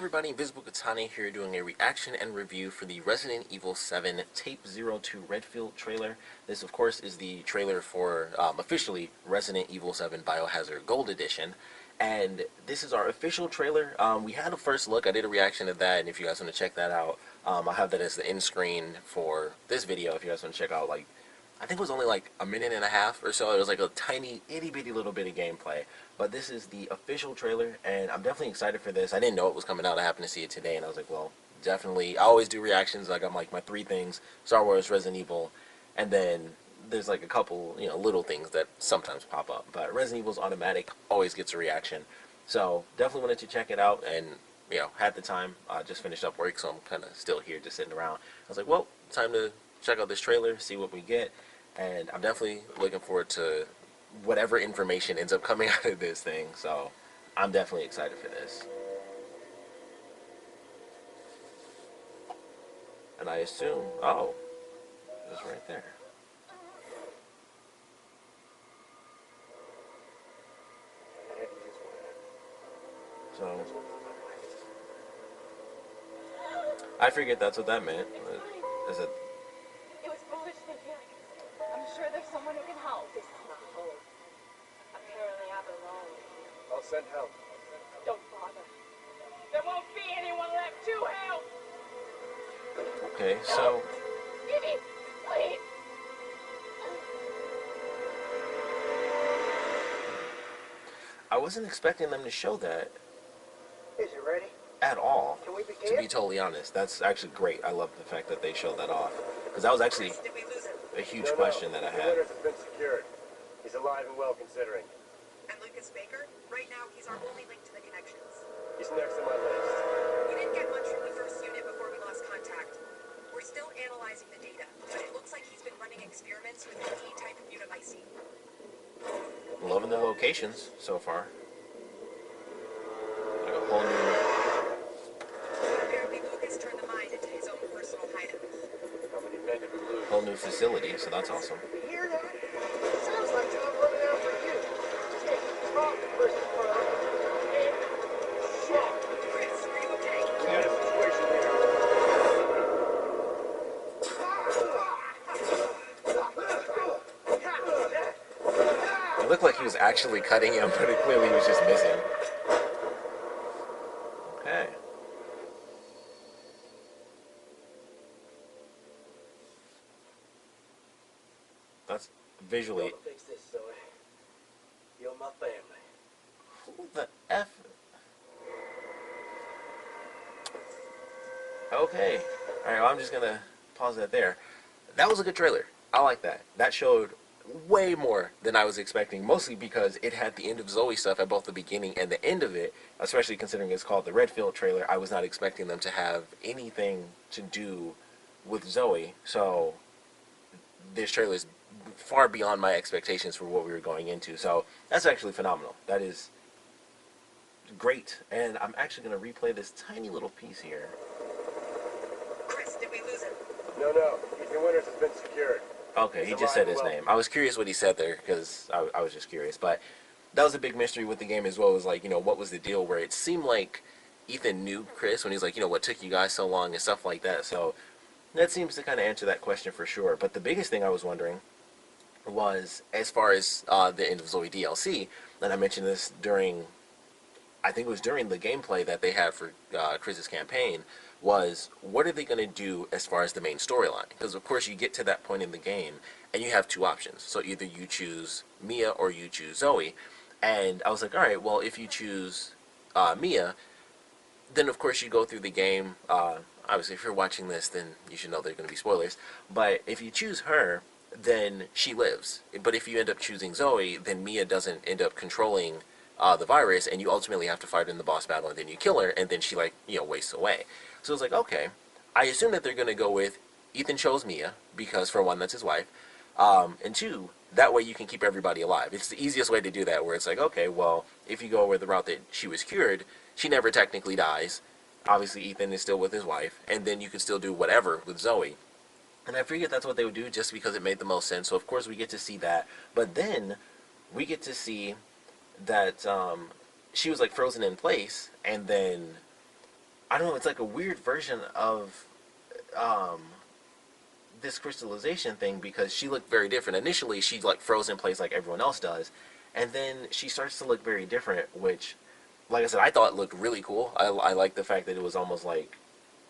everybody, Invisiblekatana here doing a reaction and review for the Resident Evil 7 TAPE-02 Redfield trailer. This, of course, is the trailer for, officially, Resident Evil 7 Biohazard Gold Edition. And this is our official trailer. We had a first look. I did a reaction to that, and if you guys want to check that out, I'll have that as the end screen for this video if you guys want to check out, like, I think it was only like a minute and a half or so. It was like a tiny, itty-bitty little bit of gameplay. But this is the official trailer, and I'm definitely excited for this. I didn't know it was coming out. I happened to see it today, and I was like, well, definitely. I always do reactions. Like, I'm like, my three things: Star Wars, Resident Evil, and then there's like a couple, little things that sometimes pop up. But Resident Evil's automatic, always gets a reaction. So definitely wanted to check it out, and had the time. Just finished up work, so I'm kind of still here, just sitting around. I was like, well, time to check out this trailer, see what we get. And I'm definitely looking forward to whatever information ends up coming out of this thing. So I'm definitely excited for this. And I assume, oh, it's right there. So I forget that's what that meant. Is it? There's someone who can help. This is not home. Apparently I'm alone. I'll send help. Don't bother. There won't be anyone left to help. Okay, so Evie, please. I wasn't expecting them to show that Is it ready? at all. Can we begin? To be totally honest, that's actually great. I love the fact that they showed that off, because that was actually a huge question that I had. The has been secured. He's alive and well, considering. And Lucas Baker? Right now, he's our only link to the connections. He's next on my list. We didn't get much from the first unit before we lost contact. We're still analyzing the data, but it looks like he's been running experiments with an E-type immunomycete. Loving the locations so far. Like a whole new... Apparently, Lucas turned the mine into his own personal hideout. How many men did we lose? whole new facility, so that's awesome. You hear that? Sounds like Tom running out for you. Hey, talk versus talk. And shit. Chris, are you okay? We got a situation here. It looked like he was actually cutting him, but it clearly was just missing. Okay. That's visually... You'll fix this, Zoe. You're my family. Who the F... Okay. Alright, well, I'm just gonna pause that there. That was a good trailer. I like that. That showed way more than I was expecting, mostly because it had the End of Zoe stuff at both the beginning and the end of it, especially considering it's called the Redfield trailer. I was not expecting them to have anything to do with Zoe, so this trailer is far beyond my expectations for what we were going into, so that's actually phenomenal. That is great, and I'm actually going to replay this tiny little piece here. Chris, did we lose him? No. Ethan Winters has been secured. Okay, he just said his name. I was curious what he said there, because I was just curious. But that was a big mystery with the game as well. It was like, what was the deal where it seemed like Ethan knew Chris when he's like, what took you guys so long and stuff like that. So that seems to kind of answer that question for sure. But the biggest thing I was wondering was, as far as the End of Zoe DLC, and I mentioned this during, I think it was during the gameplay that they had for Chris's campaign, was what are they going to do as far as the main storyline? Because of course you get to that point in the game and you have two options. So either you choose Mia or you choose Zoe. And I was like, alright, well, if you choose Mia, then of course you go through the game. Obviously if you're watching this, then you should know there are going to be spoilers. But if you choose her, then she lives. But if you end up choosing Zoe, then Mia doesn't end up controlling the virus, and you ultimately have to fight her in the boss battle, and then you kill her, and then she, wastes away. So it's like, okay, I assume that they're going to go with Ethan chose Mia, because for one, that's his wife, and two, that way you can keep everybody alive. It's the easiest way to do that, where it's like, okay, well, if you go with the route that she was cured, she never technically dies. Obviously, Ethan is still with his wife, and then you can still do whatever with Zoe. And I figured that's what they would do just because it made the most sense. So, of course, we get to see that. But then we get to see that she was, frozen in place, and then I don't know, it's like a weird version of um, this crystallization thing because she looked very different. Initially, she like froze in place like everyone else does, and then she starts to look very different. Which, like I said, I thought looked really cool. I like the fact that it was almost like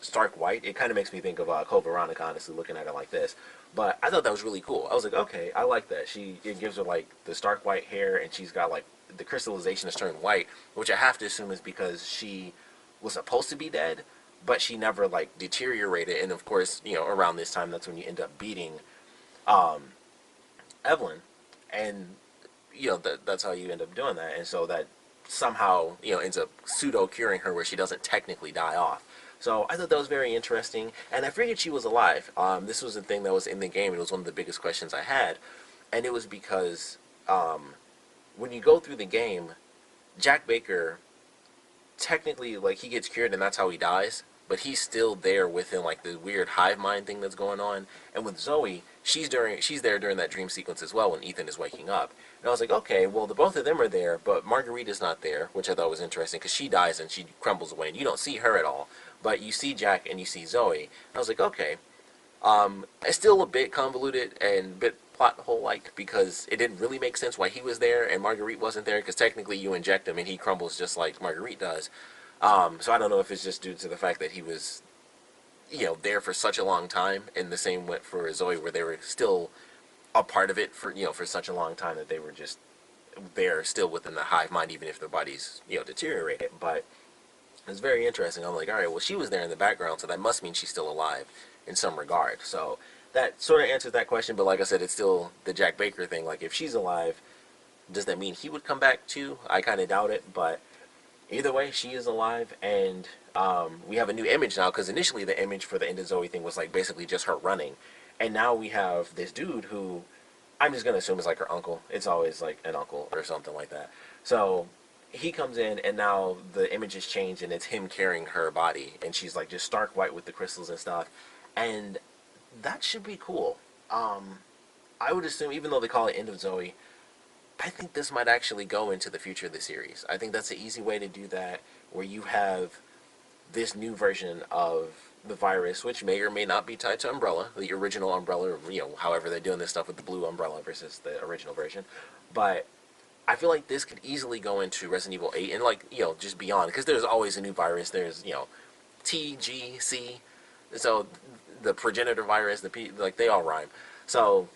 stark white. It kind of makes me think of Code Veronica, honestly, looking at it like this. But I thought that was really cool. I was like, okay, I like that. It gives her like the stark white hair, and she's got like the crystallization has turned white, which I have to assume is because she was supposed to be dead, but she never like deteriorated. And of course, around this time, that's when you end up beating um, Evelyn, and that's how you end up doing that. And so that somehow ends up pseudo curing her, where she doesn't technically die off. So I thought that was very interesting, and I figured she was alive. This was a thing that was in the game. It was one of the biggest questions I had, and it was because when you go through the game, Jack Baker technically, like, he gets cured and that's how he dies, but he's still there within like the weird hive mind thing that's going on. And with Zoe, she's there during that dream sequence as well when Ethan is waking up. And I was like, okay, well, the both of them are there, but Marguerite's not there, which I thought was interesting because she dies and she crumbles away, and you don't see her at all, but you see Jack and you see Zoe. And I was like, okay, it's still a bit convoluted and a bit plot hole-like because it didn't really make sense why he was there and Marguerite wasn't there, because technically you inject him and he crumbles just like Marguerite does. So I don't know if it's just due to the fact that he was, there for such a long time, and the same went for Zoe, where they were still a part of it for such a long time that they were just there still within the hive mind, even if their bodies, deteriorated. But it's very interesting. I'm like, all right, well, she was there in the background, so that must mean she's still alive in some regard. So that sort of answers that question, but like I said, it's still the Jack Baker thing. Like, if she's alive, does that mean he would come back too? I kind of doubt it, but either way, she is alive, and we have a new image now, because initially the image for the End of Zoe thing was like basically just her running, and now we have this dude who I'm just going to assume is like her uncle. It's always like an uncle or something like that. So he comes in, and now the image has changed, and it's him carrying her body, and she's like just stark white with the crystals and stuff, and that should be cool. I would assume, even though they call it End of Zoe, I think this might actually go into the future of the series. I think that's an easy way to do that, where you have this new version of the virus, which may or may not be tied to Umbrella, the original Umbrella, or, however they're doing this stuff with the blue Umbrella versus the original version. But I feel like this could easily go into Resident Evil 8 and, like, just beyond, because there's always a new virus. There's, T, G, C. So the progenitor virus, the P, like, they all rhyme. So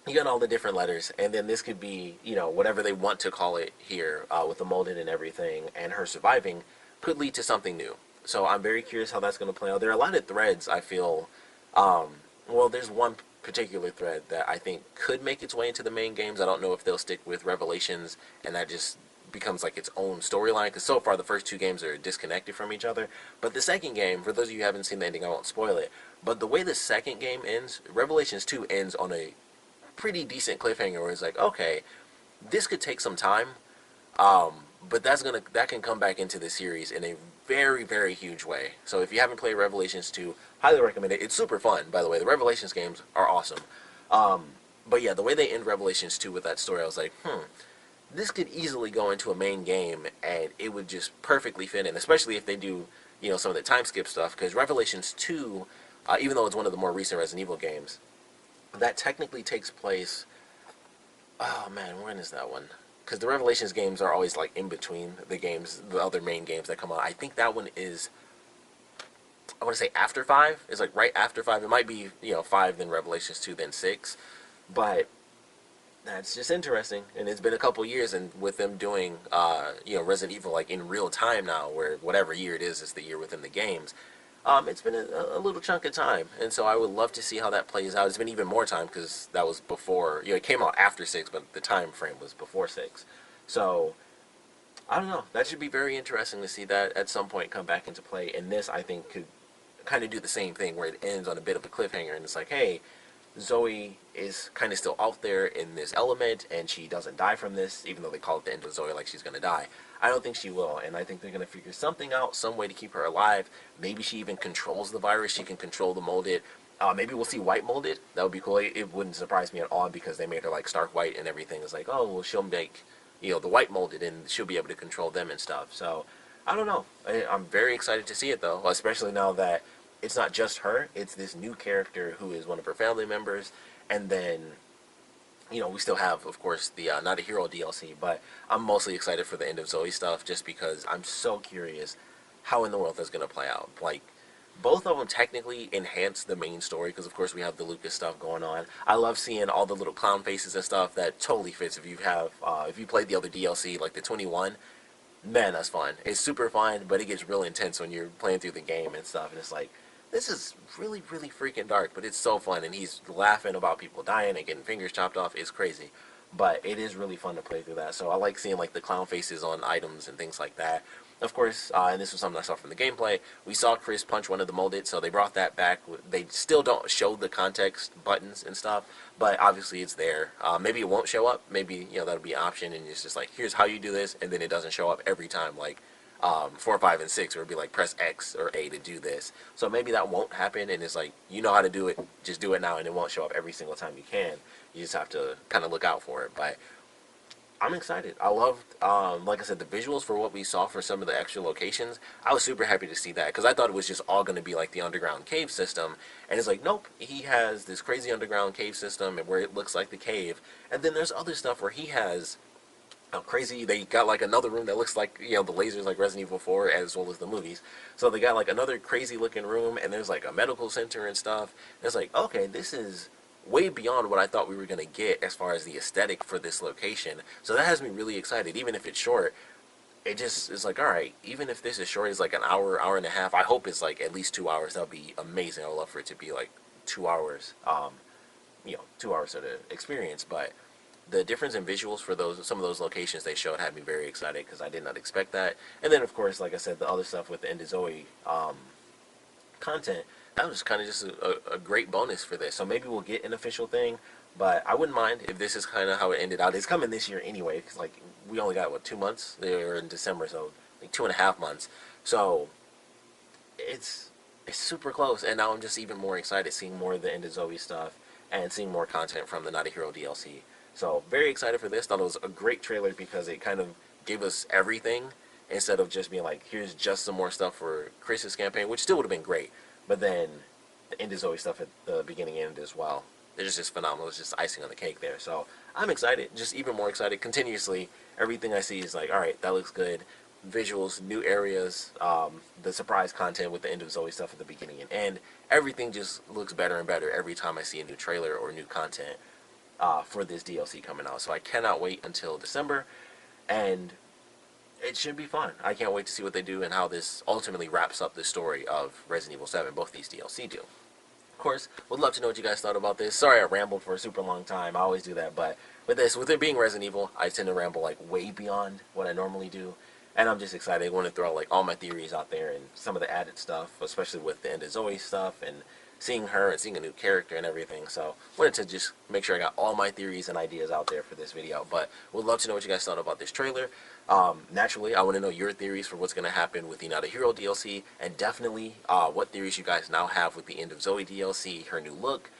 you got all the different letters, and then this could be, whatever they want to call it here, with the molded and everything, and her surviving could lead to something new. So I'm very curious how that's going to play out. There are a lot of threads, I feel. Well, there's one particular thread that I think could make its way into the main games. I don't know if they'll stick with Revelations, and that just becomes like its own storyline, because so far the first two games are disconnected from each other. But the second game, for those of you who haven't seen the ending, I won't spoil it, but the way the second game ends, Revelations 2 ends on a pretty decent cliffhanger where it's like, okay, this could take some time, but that can come back into the series in a very, very huge way. So if you haven't played Revelations 2, highly recommend it. It's super fun, by the way. The Revelations games are awesome. But yeah, the way they end Revelations 2 with that story, I was like, this could easily go into a main game, and it would just perfectly fit in, especially if they do, some of the time skip stuff, because Revelations 2, even though it's one of the more recent Resident Evil games, that technically takes place, oh man, when is that one? Because the Revelations games are always like in between the games, the other main games that come out. I think that one is, I want to say after 5. It's like right after 5. It might be, 5, then Revelations 2, then 6. But that's just interesting. And it's been a couple years, and with them doing, Resident Evil like in real time now, where whatever year it is the year within the games. It's been a little chunk of time, and so I would love to see how that plays out. It's been even more time because that was before, it came out after 6, but the time frame was before 6. So, I don't know. That should be very interesting to see that at some point come back into play, and this, I think, could kind of do the same thing where it ends on a bit of a cliffhanger, and it's like, hey, Zoe is kind of still out there in this element, and she doesn't die from this, even though they call it the End of Zoe, like she's going to die. I don't think she will, and I think they're going to figure something out, some way to keep her alive. Maybe she even controls the virus. She can control the molded. Maybe we'll see white molded. That would be cool. It wouldn't surprise me at all, because they made her like stark white and everything. It's like, oh, well, she'll make, the white molded, and she'll be able to control them and stuff. So I don't know. I'm very excited to see it though, especially now that it's not just her; it's this new character who is one of her family members, and then we still have, of course, the Not a Hero DLC. But I'm mostly excited for the End of Zoe stuff, just because I'm so curious how in the world that's gonna play out. Like, both of them technically enhance the main story because, of course, we have the Lucas stuff going on. I love seeing all the little clown faces and stuff. That totally fits if you played the other DLC, like the 21. Man, that's fun. It's super fun, but it gets real intense when you're playing through the game and stuff. And it's like, this is really, really freaking dark, but it's so fun. And he's laughing about people dying and getting fingers chopped off. It's crazy. But it is really fun to play through that. So I like seeing like the clown faces on items and things like that. Of course, and this was something I saw from the gameplay, we saw Chris punch one of the molded, so they brought that back. They still don't show the context buttons and stuff, but obviously it's there. Maybe it won't show up. Maybe that'll be an option, and it's just like, here's how you do this, and then it doesn't show up every time, like 4, 5, and 6, or it'd be like press X or A to do this. So maybe that won't happen, and it's like, you know how to do it, just do it now, and it won't show up every single time you can. You just have to kind of look out for it, but I'm excited. I loved, like I said, the visuals for what we saw for some of the extra locations. I was super happy to see that because I thought it was just all going to be like the underground cave system. And it's like, nope, he has this crazy underground cave system where it looks like the cave. And then there's other stuff where he has crazy, they got like another room that looks like, the lasers like Resident Evil 4 as well as the movies. So they got like another crazy looking room and there's like a medical center and stuff. And it's like, okay, this is way beyond what I thought we were going to get as far as the aesthetic for this location. So that has me really excited. Even if it's short, it just is like, alright, even if this is short, it's like an hour, hour and a half. I hope it's like at least 2 hours. That would be amazing. I would love for it to be like 2 hours, 2 hours of the experience. But the difference in visuals for some of those locations they showed had me very excited because I did not expect that. And then, of course, like I said, the other stuff with the End of Zoe content, that was kind of just a great bonus for this. So maybe we'll get an official thing, but I wouldn't mind if this is kind of how it ended out. It's coming this year anyway, because like we only got 2 months. They were in December, so like 2.5 months. So it's super close, and now I'm just even more excited seeing more of the End of Zoe stuff and seeing more content from the Not a Hero DLC. So very excited for this. Thought it was a great trailer because it kind of gave us everything instead of just being like, here's just some more stuff for Chris's campaign, which still would have been great. But then the End of Zoe stuff at the beginning and end as well. It's just phenomenal. It's just icing on the cake there. So I'm excited, just even more excited. Continuously, everything I see is like, all right, that looks good. Visuals, new areas, the surprise content with the End of Zoe stuff at the beginning and end. Everything just looks better and better every time I see a new trailer or new content for this DLC coming out. So I cannot wait until December, and it should be fun. I can't wait to see what they do and how this ultimately wraps up the story of Resident Evil 7. Both these DLC do. Of course, would love to know what you guys thought about this. Sorry I rambled for a super long time. I always do that, but with it being Resident Evil, I tend to ramble like way beyond what I normally do. And I'm just excited. I want to throw like all my theories out there and some of the added stuff, especially with the End of Zoe stuff and seeing her and seeing a new character and everything. So wanted to just make sure I got all my theories and ideas out there for this video. But would love to know what you guys thought about this trailer. Naturally, I want to know your theories for what's going to happen with the Not a Hero DLC, and definitely what theories you guys now have with the End of Zoe DLC, her new look,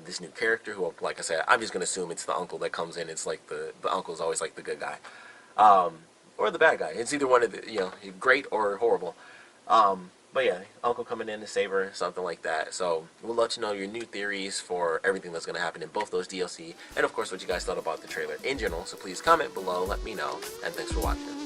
this new character who, like I said, I'm just going to assume it's the uncle that comes in. It's like the uncle's always like the good guy. Or the bad guy. It's either one of the, great or horrible. But yeah, Uncle coming in to save her, something like that. So we'd love to know your new theories for everything that's going to happen in both those DLC. And of course, what you guys thought about the trailer in general. So please comment below, let me know. And thanks for watching.